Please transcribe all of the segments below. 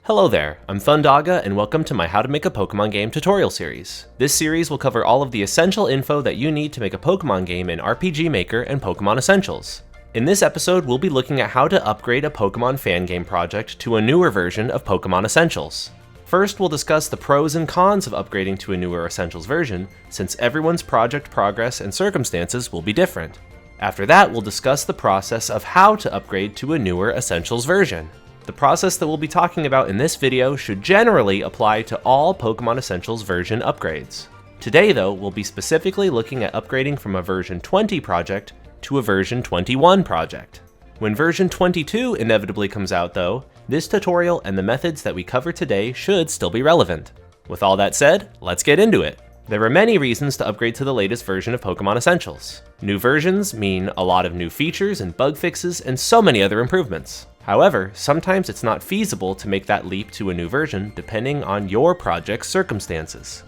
Hello there, I'm Thundaga and welcome to my How to Make a Pokemon Game tutorial series. This series will cover all of the essential info that you need to make a Pokemon game in RPG Maker and Pokemon Essentials. In this episode, we'll be looking at how to upgrade a Pokemon fan game project to a newer version of Pokemon Essentials. First, we'll discuss the pros and cons of upgrading to a newer Essentials version, since everyone's project progress and circumstances will be different. After that, we'll discuss the process of how to upgrade to a newer Essentials version. The process that we'll be talking about in this video should generally apply to all Pokemon Essentials version upgrades. Today though, we'll be specifically looking at upgrading from a version 20 project to a version 21 project. When version 22 inevitably comes out though, this tutorial and the methods that we cover today should still be relevant. With all that said, let's get into it. There are many reasons to upgrade to the latest version of Pokemon Essentials. New versions mean a lot of new features and bug fixes and so many other improvements. However, sometimes it's not feasible to make that leap to a new version depending on your project's circumstances.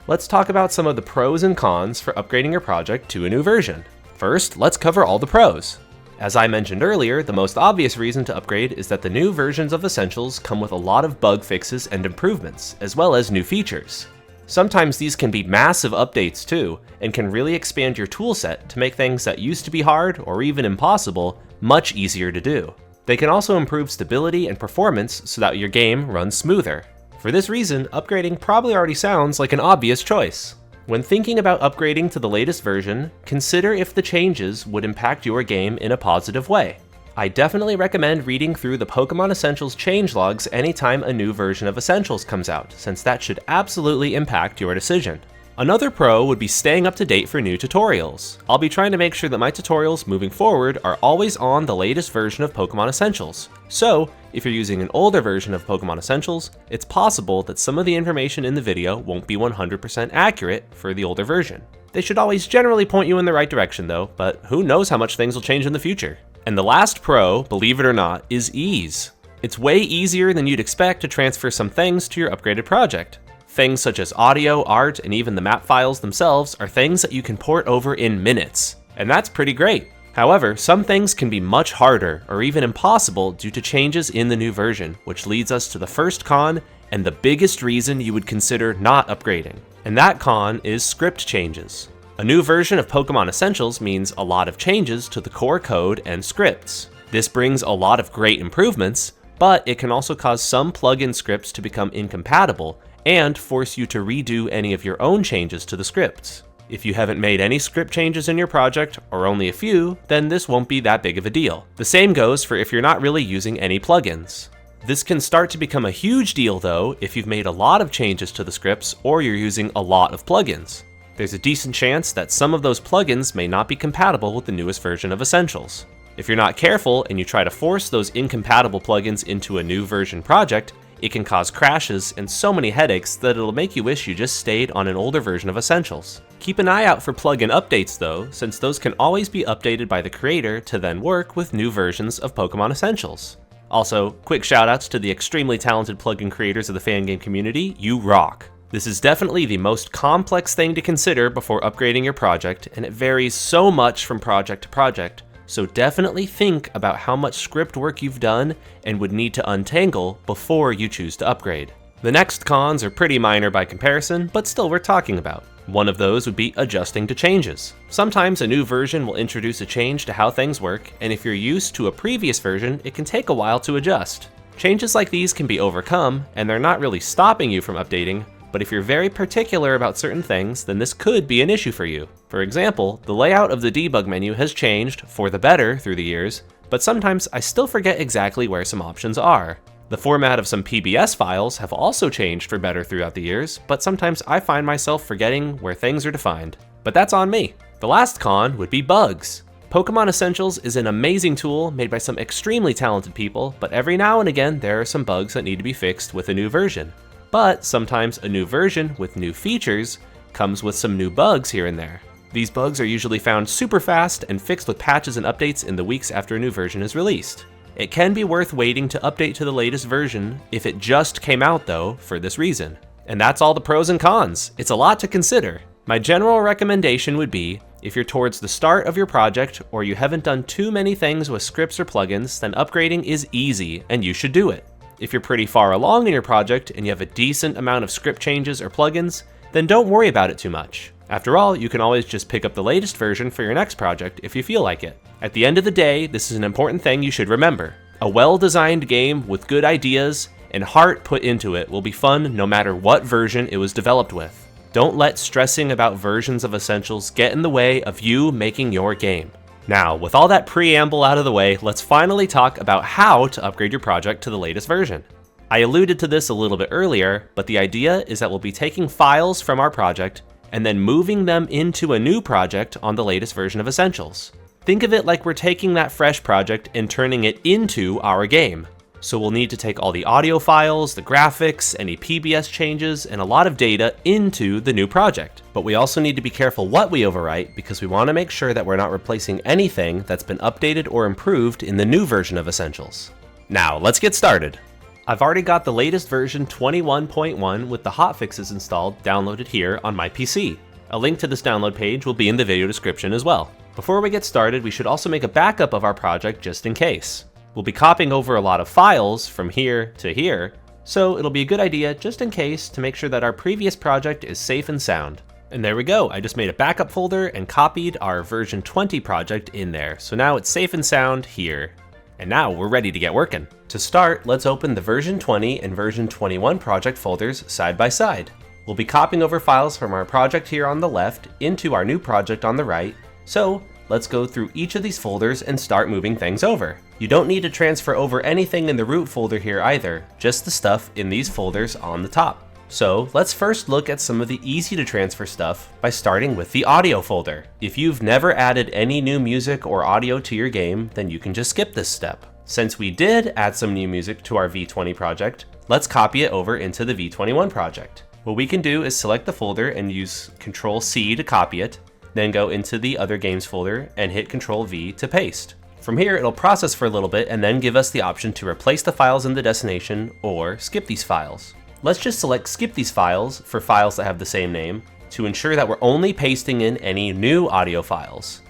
Let's talk about some of the pros and cons for upgrading your project to a new version. First, let's cover all the pros. As I mentioned earlier, the most obvious reason to upgrade is that the new versions of Essentials come with a lot of bug fixes and improvements, as well as new features. Sometimes these can be massive updates too, and can really expand your toolset to make things that used to be hard or even impossible much easier to do. They can also improve stability and performance so that your game runs smoother. For this reason, upgrading probably already sounds like an obvious choice. When thinking about upgrading to the latest version, consider if the changes would impact your game in a positive way. I definitely recommend reading through the Pokemon Essentials changelogs anytime a new version of Essentials comes out, since that should absolutely impact your decision. Another pro would be staying up to date for new tutorials. I'll be trying to make sure that my tutorials moving forward are always on the latest version of Pokemon Essentials. So, if you're using an older version of Pokemon Essentials, it's possible that some of the information in the video won't be 100% accurate for the older version. They should always generally point you in the right direction though, but who knows how much things will change in the future. And the last pro, believe it or not, is ease. It's way easier than you'd expect to transfer some things to your upgraded project. Things such as audio, art, and even the map files themselves are things that you can port over in minutes. And that's pretty great. However, some things can be much harder or even impossible due to changes in the new version, which leads us to the first con and the biggest reason you would consider not upgrading. And that con is script changes. A new version of Pokemon Essentials means a lot of changes to the core code and scripts. This brings a lot of great improvements, but it can also cause some plugin scripts to become incompatible and force you to redo any of your own changes to the scripts. If you haven't made any script changes in your project, or only a few, then this won't be that big of a deal. The same goes for if you're not really using any plugins. This can start to become a huge deal though if you've made a lot of changes to the scripts or you're using a lot of plugins. There's a decent chance that some of those plugins may not be compatible with the newest version of Essentials. If you're not careful and you try to force those incompatible plugins into a new version project, it can cause crashes and so many headaches that it'll make you wish you just stayed on an older version of Essentials. Keep an eye out for plugin updates though, since those can always be updated by the creator to then work with new versions of Pokemon Essentials. Also, quick shoutouts to the extremely talented plugin creators of the fangame community, you rock! This is definitely the most complex thing to consider before upgrading your project, and it varies so much from project to project, so definitely think about how much script work you've done and would need to untangle before you choose to upgrade. The next cons are pretty minor by comparison, but still worth talking about. One of those would be adjusting to changes. Sometimes a new version will introduce a change to how things work, and if you're used to a previous version, it can take a while to adjust. Changes like these can be overcome, and they're not really stopping you from updating, but if you're very particular about certain things, then this could be an issue for you. For example, the layout of the debug menu has changed for the better through the years, but sometimes I still forget exactly where some options are. The format of some PBS files have also changed for better throughout the years, but sometimes I find myself forgetting where things are defined. But that's on me. The last con would be bugs. Pokemon Essentials is an amazing tool made by some extremely talented people, but every now and again there are some bugs that need to be fixed with a new version. But sometimes a new version with new features comes with some new bugs here and there. These bugs are usually found super fast and fixed with patches and updates in the weeks after a new version is released. It can be worth waiting to update to the latest version if it just came out though, for this reason. And that's all the pros and cons. It's a lot to consider. My general recommendation would be, if you're towards the start of your project or you haven't done too many things with scripts or plugins, then upgrading is easy and you should do it. If you're pretty far along in your project and you have a decent amount of script changes or plugins, then don't worry about it too much. After all, you can always just pick up the latest version for your next project if you feel like it. At the end of the day, this is an important thing you should remember. A well-designed game with good ideas and heart put into it will be fun no matter what version it was developed with. Don't let stressing about versions of Essentials get in the way of you making your game. Now, with all that preamble out of the way, let's finally talk about how to upgrade your project to the latest version. I alluded to this a little bit earlier, but the idea is that we'll be taking files from our project and then moving them into a new project on the latest version of Essentials. Think of it like we're taking that fresh project and turning it into our game. So we'll need to take all the audio files, the graphics, any PBS changes, and a lot of data into the new project. But we also need to be careful what we overwrite because we want to make sure that we're not replacing anything that's been updated or improved in the new version of Essentials. Now, let's get started. I've already got the latest version 21.1 with the hotfixes installed downloaded here on my PC. A link to this download page will be in the video description as well. Before we get started, we should also make a backup of our project just in case. We'll be copying over a lot of files from here to here, so it'll be a good idea just in case to make sure that our previous project is safe and sound. And there we go, I just made a backup folder and copied our version 20 project in there, so now it's safe and sound here. And now we're ready to get working. To start, let's open the version 20 and version 21 project folders side by side. We'll be copying over files from our project here on the left into our new project on the right, so let's go through each of these folders and start moving things over. You don't need to transfer over anything in the root folder here either, just the stuff in these folders on the top. So let's first look at some of the easy to transfer stuff by starting with the audio folder. If you've never added any new music or audio to your game, then you can just skip this step. Since we did add some new music to our V20 project, let's copy it over into the V21 project. What we can do is select the folder and use Ctrl+C to copy it, then go into the other games folder and hit Ctrl+V to paste. From here, it'll process for a little bit and then give us the option to replace the files in the destination or skip these files. Let's just select skip these files for files that have the same name to ensure that we're only pasting in any new audio files.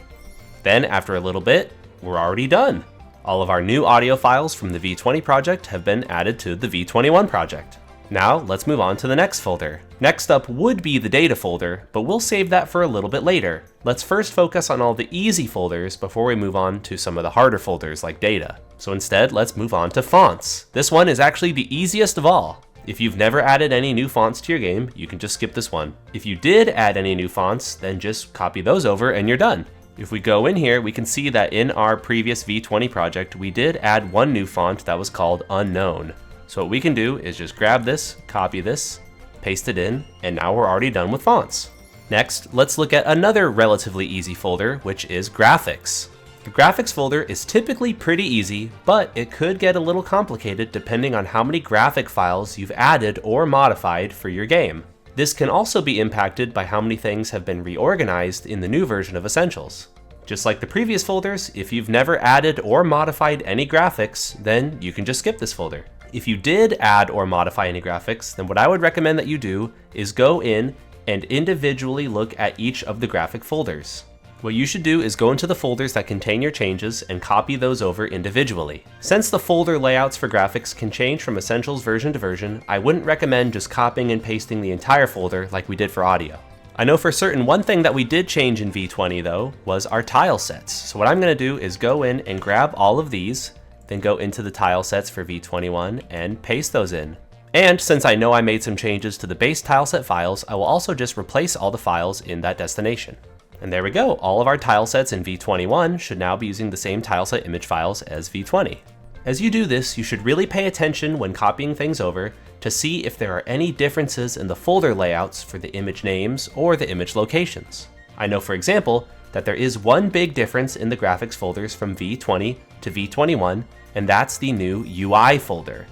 Then after a little bit, we're already done. All of our new audio files from the V20 project have been added to the V21 project. Now let's move on to the next folder. Next up would be the data folder, but we'll save that for a little bit later. Let's first focus on all the easy folders before we move on to some of the harder folders like data. So instead, let's move on to fonts. This one is actually the easiest of all. If you've never added any new fonts to your game, you can just skip this one. If you did add any new fonts, then just copy those over and you're done. If we go in here, we can see that in our previous V20 project, we did add one new font that was called Unknown. So what we can do is just grab this, copy this, paste it in, and now we're already done with fonts. Next, let's look at another relatively easy folder, which is graphics. The graphics folder is typically pretty easy, but it could get a little complicated depending on how many graphic files you've added or modified for your game. This can also be impacted by how many things have been reorganized in the new version of Essentials. Just like the previous folders, if you've never added or modified any graphics, then you can just skip this folder. If you did add or modify any graphics, then what I would recommend that you do is go in and individually look at each of the graphic folders. What you should do is go into the folders that contain your changes and copy those over individually. Since the folder layouts for graphics can change from Essentials version to version, I wouldn't recommend just copying and pasting the entire folder like we did for audio. I know for certain one thing that we did change in V20 though was our tile sets. So what I'm going to do is go in and grab all of these, then go into the tile sets for V21 and paste those in. And since I know I made some changes to the base tileset files, I will also just replace all the files in that destination. And there we go, all of our tilesets in V21 should now be using the same tileset image files as V20. As you do this, you should really pay attention when copying things over to see if there are any differences in the folder layouts for the image names or the image locations. I know, for example, that there is one big difference in the graphics folders from V20 to V21, and that's the new UI folder.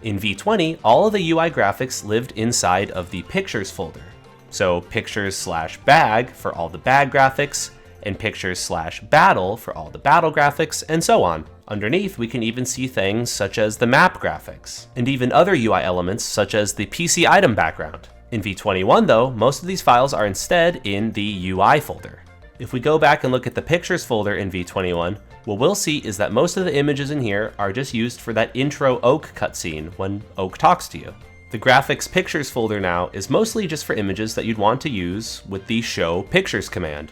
In V20, all of the UI graphics lived inside of the Pictures folder. So Pictures/bag for all the bag graphics, and Pictures/battle for all the battle graphics, and so on. Underneath, we can even see things such as the map graphics, and even other UI elements such as the PC item background. In V21 though, most of these files are instead in the UI folder. If we go back and look at the Pictures folder in V21, What we'll see is that most of the images in here are just used for that intro Oak cutscene when Oak talks to you. The graphics pictures folder now is mostly just for images that you'd want to use with the show pictures command.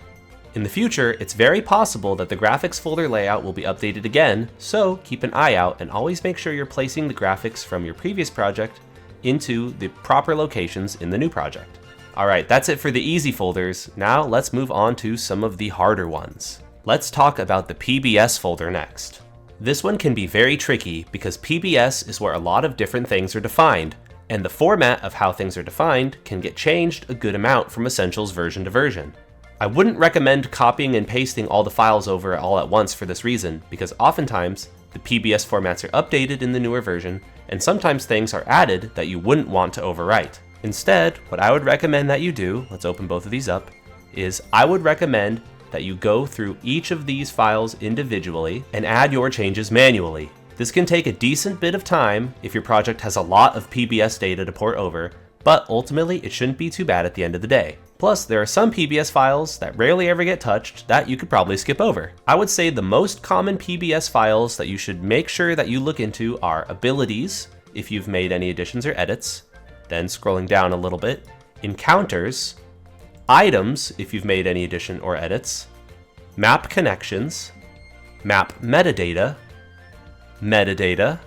In the future, it's very possible that the graphics folder layout will be updated again, so keep an eye out and always make sure you're placing the graphics from your previous project into the proper locations in the new project. Alright, that's it for the easy folders. Now let's move on to some of the harder ones. Let's talk about the PBS folder next. This one can be very tricky because PBS is where a lot of different things are defined, and the format of how things are defined can get changed a good amount from Essentials version to version. I wouldn't recommend copying and pasting all the files over all at once for this reason, because oftentimes the PBS formats are updated in the newer version, and sometimes things are added that you wouldn't want to overwrite. Instead, what I would recommend that you do, let's open both of these up, is I would recommend that you go through each of these files individually and add your changes manually. This can take a decent bit of time if your project has a lot of PBS data to port over, but ultimately it shouldn't be too bad at the end of the day. Plus, there are some PBS files that rarely ever get touched that you could probably skip over. I would say the most common PBS files that you should make sure that you look into are abilities, if you've made any additions or edits, then scrolling down a little bit, encounters, items, if you've made any addition or edits, map connections, map metadata, metadata,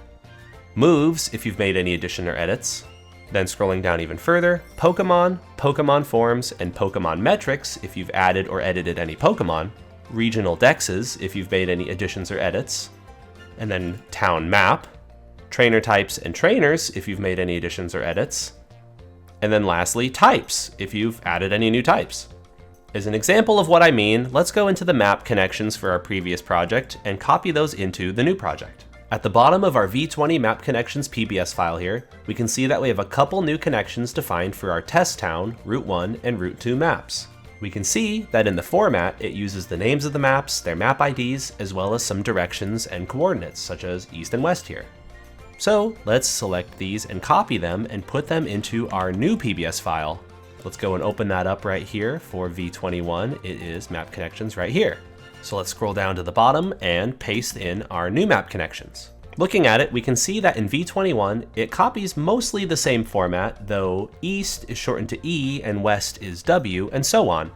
moves, if you've made any addition or edits. Then scrolling down even further, Pokémon, Pokémon forms, and Pokémon metrics if you've added or edited any Pokémon, regional dexes if you've made any additions or edits, and then town map, trainer types and trainers if you've made any additions or edits, and then lastly types if you've added any new types. As an example of what I mean, let's go into the map connections for our previous project and copy those into the new project. At the bottom of our V20 Map Connections PBS file here, we can see that we have a couple new connections defined for our test town, Route 1 and Route 2 maps. We can see that in the format, it uses the names of the maps, their map IDs, as well as some directions and coordinates, such as east and west here. So let's select these and copy them and put them into our new PBS file. Let's go and open that up right here for V21. It is Map Connections right here. So let's scroll down to the bottom and paste in our new map connections. Looking at it, we can see that in V21, it copies mostly the same format, though east is shortened to E and west is W, and so on.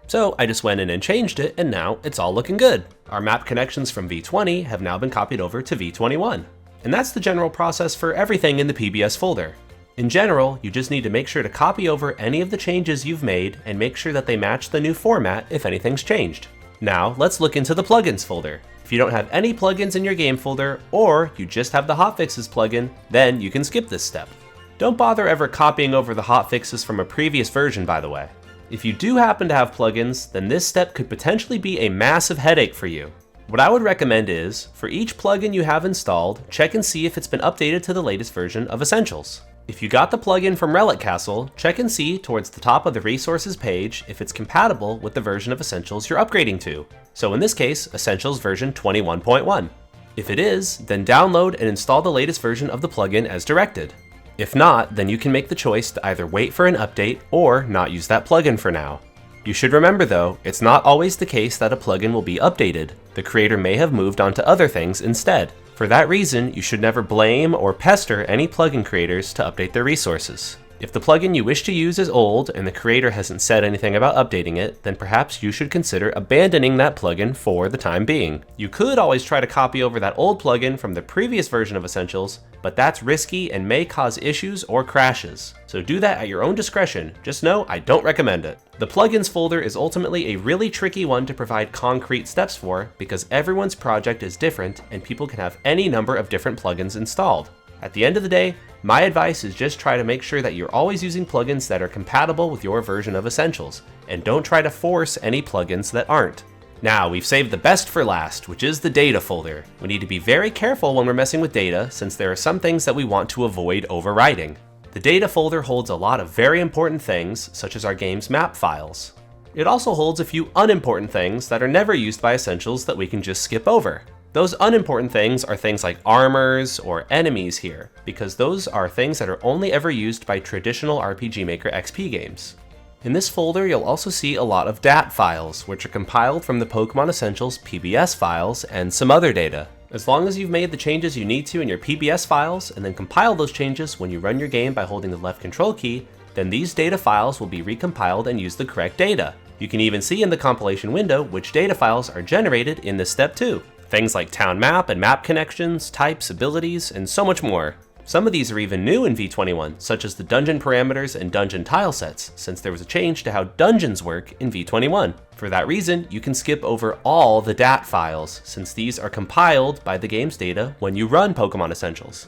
So I just went in and changed it, and now it's all looking good. Our map connections from V20 have now been copied over to V21. And that's the general process for everything in the PBS folder. In general, you just need to make sure to copy over any of the changes you've made and make sure that they match the new format if anything's changed. Now, let's look into the plugins folder. If you don't have any plugins in your game folder, or you just have the hotfixes plugin, then you can skip this step. Don't bother ever copying over the hotfixes from a previous version, by the way. If you do happen to have plugins, then this step could potentially be a massive headache for you. What I would recommend is, for each plugin you have installed, check and see if it's been updated to the latest version of Essentials. If you got the plugin from Relic Castle, check and see towards the top of the resources page if it's compatible with the version of Essentials you're upgrading to. So in this case, Essentials version 21.1. If it is, then download and install the latest version of the plugin as directed. If not, then you can make the choice to either wait for an update or not use that plugin for now. You should remember though, it's not always the case that a plugin will be updated. The creator may have moved on to other things instead. For that reason, you should never blame or pester any plugin creators to update their resources. If the plugin you wish to use is old and the creator hasn't said anything about updating it, then perhaps you should consider abandoning that plugin for the time being. You could always try to copy over that old plugin from the previous version of Essentials, but that's risky and may cause issues or crashes. So do that at your own discretion. Just know I don't recommend it. The plugins folder is ultimately a really tricky one to provide concrete steps for because everyone's project is different and people can have any number of different plugins installed. At the end of the day, my advice is just try to make sure that you're always using plugins that are compatible with your version of Essentials, and don't try to force any plugins that aren't. Now, we've saved the best for last, which is the data folder. We need to be very careful when we're messing with data, since there are some things that we want to avoid overwriting. The data folder holds a lot of very important things, such as our game's map files. It also holds a few unimportant things that are never used by Essentials that we can just skip over. Those unimportant things are things like armors or enemies here, because those are things that are only ever used by traditional RPG Maker XP games. In this folder, you'll also see a lot of DAT files, which are compiled from the Pokémon Essentials PBS files and some other data. As long as you've made the changes you need to in your PBS files and then compile those changes when you run your game by holding the left control key, then these data files will be recompiled and use the correct data. You can even see in the compilation window which data files are generated in this step too. Things like town map and map connections, types, abilities, and so much more. Some of these are even new in V21, such as the dungeon parameters and dungeon tile sets, since there was a change to how dungeons work in V21. For that reason, you can skip over all the DAT files, since these are compiled by the game's data when you run Pokémon Essentials.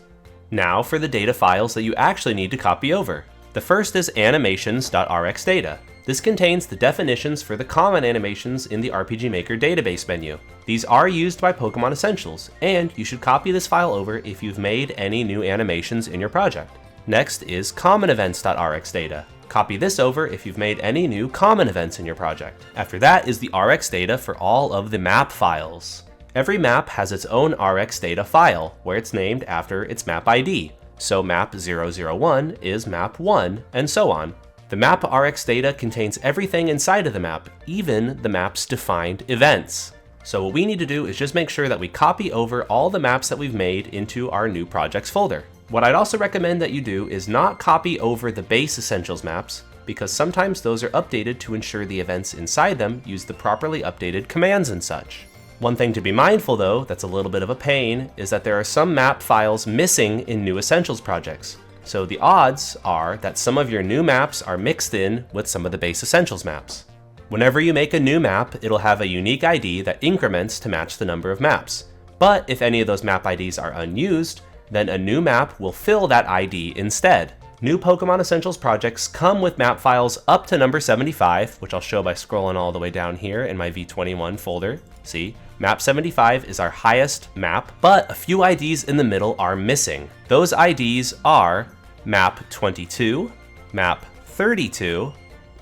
Now for the data files that you actually need to copy over. The first is animations.rxdata. This contains the definitions for the common animations in the RPG Maker database menu. These are used by Pokémon Essentials, and you should copy this file over if you've made any new animations in your project. Next is common events.rxdata. Copy this over if you've made any new common events in your project. After that is the Rx data for all of the map files. Every map has its own Rx data file, where it's named after its map ID. So map 001 is map 1, and so on. The map Rx data contains everything inside of the map, even the map's defined events. So what we need to do is just make sure that we copy over all the maps that we've made into our new projects folder. What I'd also recommend that you do is not copy over the base Essentials maps, because sometimes those are updated to ensure the events inside them use the properly updated commands and such. One thing to be mindful though, that's a little bit of a pain, is that there are some map files missing in new Essentials projects. So the odds are that some of your new maps are mixed in with some of the base Essentials maps. Whenever you make a new map, it'll have a unique ID that increments to match the number of maps. But if any of those map IDs are unused, then a new map will fill that ID instead. New Pokémon Essentials projects come with map files up to number 75, which I'll show by scrolling all the way down here in my V21 folder. See, map 75 is our highest map, but a few IDs in the middle are missing. Those IDs are map 22, map 32,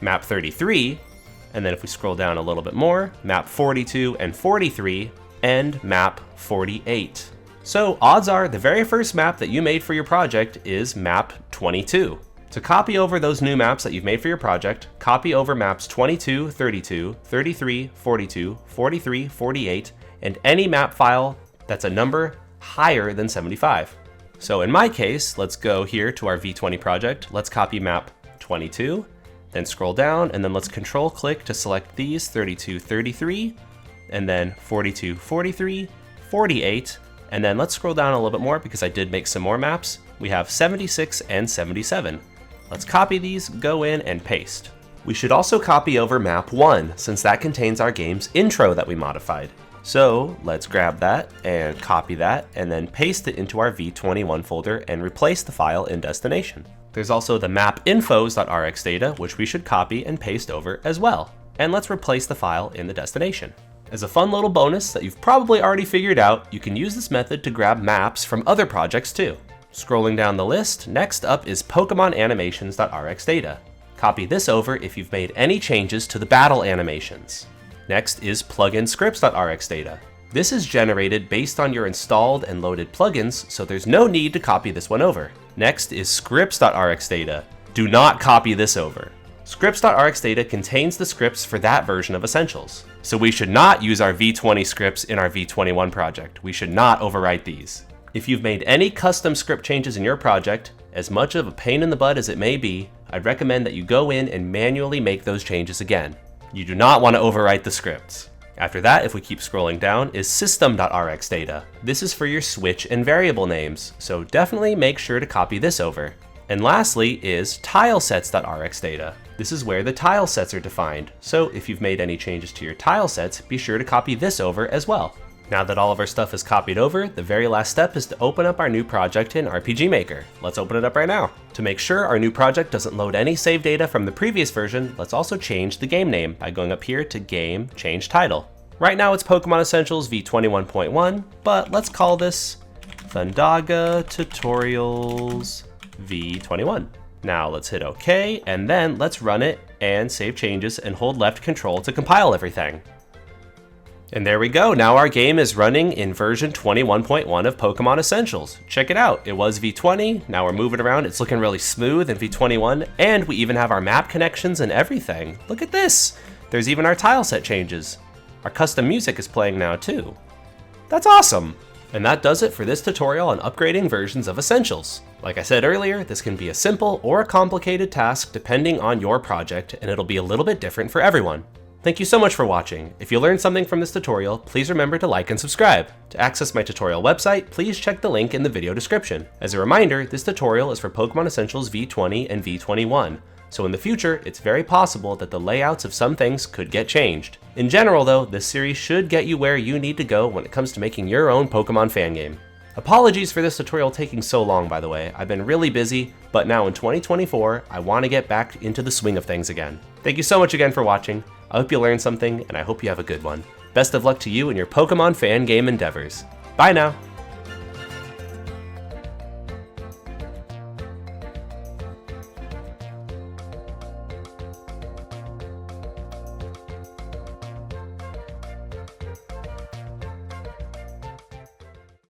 map 33, and then if we scroll down a little bit more, map 42 and 43, and map 48. So odds are the very first map that you made for your project is map 22. To copy over those new maps that you've made for your project, copy over maps 22, 32, 33, 42, 43, 48, and any map file that's a number higher than 75. So in my case, let's go here to our V20 project. Let's copy map 22, then scroll down, and then let's control click to select these 32, 33, and then 42, 43, 48, and then let's scroll down a little bit more because I did make some more maps. We have 76 and 77. Let's copy these, go in, and paste. We should also copy over map 1, since that contains our game's intro that we modified. So let's grab that and copy that, and then paste it into our V21 folder and replace the file in destination. There's also the mapinfos.rxdata, which we should copy and paste over as well. And let's replace the file in the destination. As a fun little bonus that you've probably already figured out, you can use this method to grab maps from other projects too. Scrolling down the list, next up is Pokemon animations.rxdata. Copy this over if you've made any changes to the battle animations. Next is pluginscripts.rxdata. This is generated based on your installed and loaded plugins, so there's no need to copy this one over. Next is scripts.rxdata. Do not copy this over. Scripts.rxdata contains the scripts for that version of Essentials. So we should not use our V20 scripts in our V21 project. We should not overwrite these. If you've made any custom script changes in your project, as much of a pain in the butt as it may be, I'd recommend that you go in and manually make those changes again. You do not want to overwrite the scripts. After that, if we keep scrolling down, is system.rxdata. This is for your switch and variable names, so definitely make sure to copy this over. And lastly is tilesets.rxdata. This is where the tile sets are defined, so if you've made any changes to your tile sets, be sure to copy this over as well. Now that all of our stuff is copied over, the very last step is to open up our new project in RPG Maker. Let's open it up right now. To make sure our new project doesn't load any save data from the previous version, let's also change the game name by going up here to Game, Change Title. Right now it's Pokémon Essentials V21.1, but let's call this Thundaga Tutorials V21. Now let's hit OK, and then let's run it and save changes and hold left control to compile everything. And there we go, now our game is running in version 21.1 of Pokémon Essentials. Check it out, it was V20, now we're moving around, it's looking really smooth in V21, and we even have our map connections and everything. Look at this! There's even our tile set changes. Our custom music is playing now too. That's awesome! And that does it for this tutorial on upgrading versions of Essentials. Like I said earlier, this can be a simple or a complicated task depending on your project, and it'll be a little bit different for everyone. Thank you so much for watching. If you learned something from this tutorial, please remember to like and subscribe. To access my tutorial website, please check the link in the video description. As a reminder, this tutorial is for Pokémon Essentials V20 and V21, so in the future, it's very possible that the layouts of some things could get changed. In general though, this series should get you where you need to go when it comes to making your own Pokémon fan game. Apologies for this tutorial taking so long, by the way. I've been really busy, but now in 2024, I want to get back into the swing of things again. Thank you so much again for watching. I hope you learned something, and I hope you have a good one. Best of luck to you in your Pokémon fan game endeavors. Bye now!